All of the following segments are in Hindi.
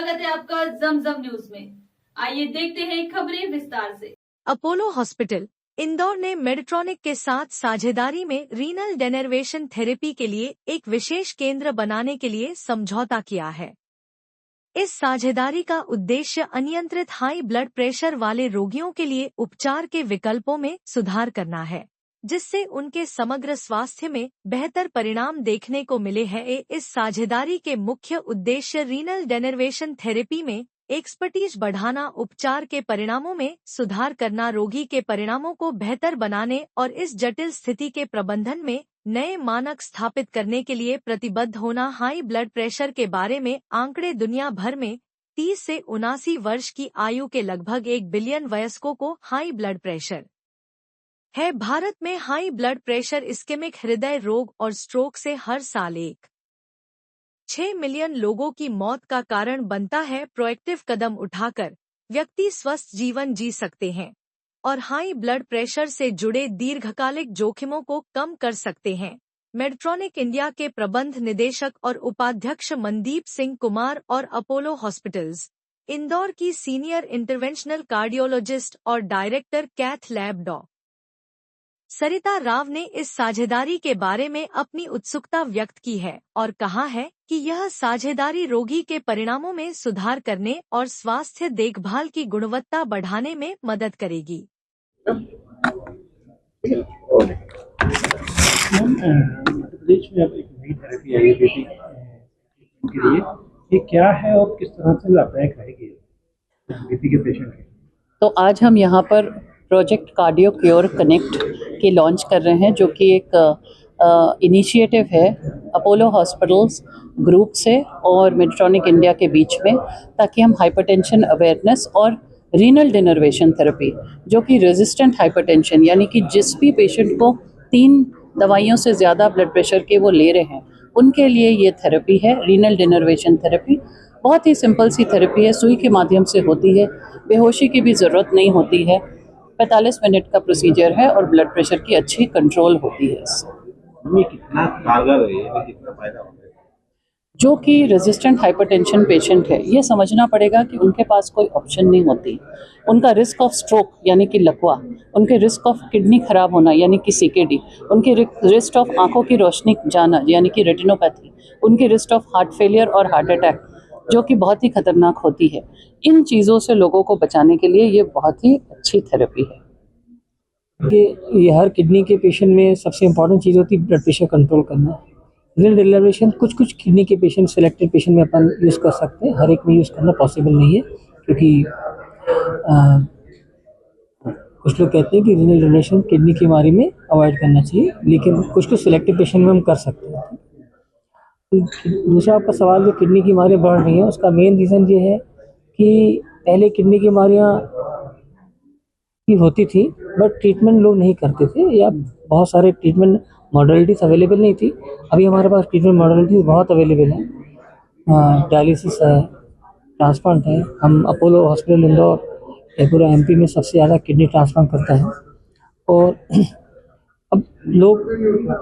स्वागत है आपका जमजम न्यूज में। आइए देखते हैं खबरें विस्तार से। अपोलो हॉस्पिटल इंदौर ने मेडट्रॉनिक के साथ साझेदारी में रीनल डेनर्वेशन थेरेपी के लिए एक विशेष केंद्र बनाने के लिए समझौता किया है। इस साझेदारी का उद्देश्य अनियंत्रित हाई ब्लड प्रेशर वाले रोगियों के लिए उपचार के विकल्पों में सुधार करना है, जिससे उनके समग्र स्वास्थ्य में बेहतर परिणाम देखने को मिले हैं। इस साझेदारी के मुख्य उद्देश्य रीनल डेनर्वेशन थेरेपी में एक्सपर्टीज बढ़ाना, उपचार के परिणामों में सुधार करना, रोगी के परिणामों को बेहतर बनाने और इस जटिल स्थिति के प्रबंधन में नए मानक स्थापित करने के लिए प्रतिबद्ध होना। हाई ब्लड प्रेशर के बारे में आंकड़े दुनिया भर में 30 से 79 वर्ष की आयु के लगभग 1 बिलियन वयस्कों को हाई ब्लड प्रेशर है। भारत में हाई ब्लड प्रेशर, इस्केमिक हृदय रोग और स्ट्रोक से हर साल 1.6 मिलियन लोगों की मौत का कारण बनता है। प्रोएक्टिव कदम उठाकर व्यक्ति स्वस्थ जीवन जी सकते हैं और हाई ब्लड प्रेशर से जुड़े दीर्घकालिक जोखिमों को कम कर सकते हैं। मेडट्रॉनिक इंडिया के प्रबंध निदेशक और उपाध्यक्ष मनदीप सिंह कुमार और अपोलो हॉस्पिटल्स इंदौर की सीनियर इंटरवेंशनल कार्डियोलॉजिस्ट और डायरेक्टर कैथ लैब डॉ. सरिता राव ने इस साझेदारी के बारे में अपनी उत्सुकता व्यक्त की है और कहा है कि यह साझेदारी रोगी के परिणामों में सुधार करने और स्वास्थ्य देखभाल की गुणवत्ता बढ़ाने में मदद करेगी। प्रदेश में अब एक नई थेरेपी आई है बीपी के लिए, ये क्या है और किस तरह से लाभदायक रहेगी बीपी के पेशेंट के? तो आज हम यहाँ पर प्रोजेक्ट कार्डियो क्योर कनेक्ट के लॉन्च कर रहे हैं, जो कि एक इनिशिएटिव है अपोलो हॉस्पिटल्स ग्रुप से और मेडट्रॉनिक इंडिया के बीच में, ताकि हम हाइपरटेंशन अवेयरनेस और रीनल डेनर्वेशन थेरेपी, जो कि रेजिस्टेंट हाइपरटेंशन यानी कि जिस भी पेशेंट को 3 दवाइयों से ज़्यादा ब्लड प्रेशर के वो ले रहे हैं, उनके लिए ये थेरेपी है रीनल डेनर्वेशन थेरेपी। बहुत ही सिंपल सी थेरेपी है, सुई के माध्यम से होती है, बेहोशी की भी ज़रूरत नहीं होती है, 45 मिनट का प्रोसीजर है और ब्लड प्रेशर की अच्छी कंट्रोल होती है इससे। कितना कारगर है, कितना फायदा होता है? जो कि रेजिस्टेंट हाइपरटेंशन पेशेंट है, ये समझना पड़ेगा कि उनके पास कोई ऑप्शन नहीं होती। उनका रिस्क ऑफ स्ट्रोक यानी कि लकवा, उनके रिस्क ऑफ किडनी खराब होना यानी कि सीकेडी, उनके रिस्क ऑफ आंखों की रोशनी जाना यानी कि रेटिनोपैथी, उनके रिस्क ऑफ हार्ट फेलियर और हार्ट अटैक, जो कि बहुत ही खतरनाक होती है। इन चीज़ों से लोगों को बचाने के लिए ये बहुत ही अच्छी थेरेपी है। ये हर किडनी के पेशेंट में सबसे इम्पॉर्टेंट चीज़ होती है ब्लड प्रेशर कंट्रोल करना। रीनल डेनर्वेशन कुछ किडनी के पेशेंट, सिलेक्टेड पेशेंट में अपन यूज़ कर सकते हैं, हर एक में यूज़ करना पॉसिबल नहीं है, क्योंकि कुछ लोग कहते हैं कि रीनल डेनर्वेशन किडनी की बीमारी में अवॉइड करना चाहिए, लेकिन कुछ सिलेक्टेड पेशेंट में हम कर सकते हैं। दूसरा आपका सवाल, जो किडनी की बीमारियाँ बढ़ रही हैं, उसका मेन रीज़न ये है कि पहले किडनी की बीमारियाँ की होती थी बट ट्रीटमेंट लोग नहीं करते थे, या बहुत सारे ट्रीटमेंट मॉडलिटीज़ अवेलेबल नहीं थी। अभी हमारे पास ट्रीटमेंट मॉडलिटीज़ बहुत अवेलेबल हैं, डायलिसिस है, ट्रांसप्लांट है। हम अपोलो हॉस्पिटल इंदौर पूरा एमपी में सबसे ज़्यादा किडनी ट्रांसप्लांट करता है, और अब लोग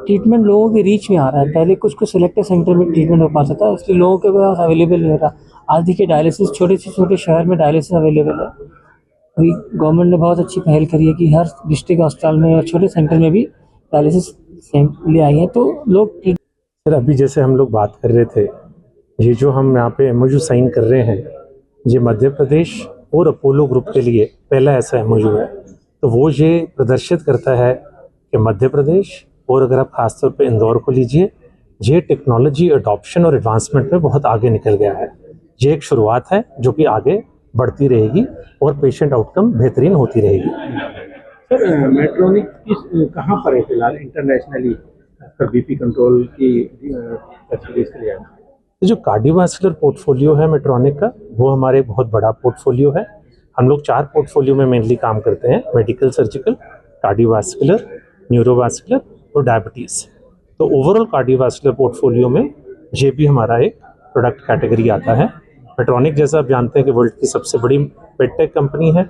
ट्रीटमेंट लोगों की रीच में आ रहा है। पहले कुछ सिलेक्टेड सेंटर में ट्रीटमेंट हो पाता था, इसलिए लोगों के पास अवेलेबल नहीं हो रहा। आज देखिए डायलिसिस छोटे से छोटे शहर में डायलिसिस अवेलेबल है। अभी गवर्नमेंट ने बहुत अच्छी पहल करी है कि हर डिस्ट्रिक्ट अस्पताल में और छोटे सेंटर में भी डायलिसिस ले आई है, तो लोग सर अभी जैसे हम लोग बात कर रहे थे, ये जो हम यहाँ पे एमओयू साइन कर रहे हैं, ये मध्य प्रदेश और अपोलो ग्रुप के लिए पहला ऐसा एमओयू है। तो वो ये प्रदर्शित करता है कि मध्य प्रदेश, और अगर आप खासतौर पे इंदौर को लीजिए, ये टेक्नोलॉजी अडॉप्शन और एडवांसमेंट में बहुत आगे निकल गया है। ये एक शुरुआत है जो कि आगे बढ़ती रहेगी और पेशेंट आउटकम बेहतरीन होती रहेगी। सर मेडट्रॉनिक कहाँ पर है फिलहाल इंटरनेशनली बीपी कंट्रोल की फैसिलिटीज के लिए? जो कार्डियोवास्कुलर पोर्टफोलियो है मेडट्रॉनिक का, वो हमारे बहुत बड़ा पोर्टफोलियो है। हम लोग 4 पोर्टफोलियो में मेनली काम करते हैं, मेडिकल, सर्जिकल, कार्डियोवास्कुलर, न्यूरोवास्कुलर और डायबिटीज़। तो ओवरऑल कार्डियोवास्कुलर पोर्टफोलियो में ये भी हमारा एक प्रोडक्ट कैटेगरी आता है। मेडट्रॉनिक, जैसा आप जानते हैं कि वर्ल्ड की सबसे बड़ी मेडटेक कंपनी है,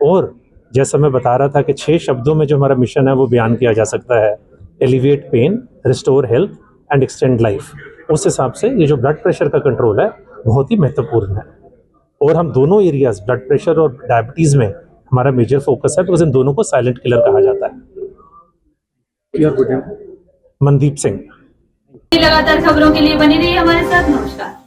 और जैसा मैं बता रहा था कि 6 शब्दों में जो हमारा मिशन है वो बयान किया जा सकता है: alleviate pain, restore health and extend life. उस हिसाब से ये जो ब्लड प्रेशर का कंट्रोल है बहुत ही महत्वपूर्ण है। और हम दोनों एरियाज ब्लड प्रेशर और डायबिटीज़ में हमारा मेजर फोकस है, बिकॉज इन दोनों को साइलेंट किलर कहा जाता है। मनदीप सिंह। लगातार खबरों के लिए बनी रही हमारे साथ। नमस्कार।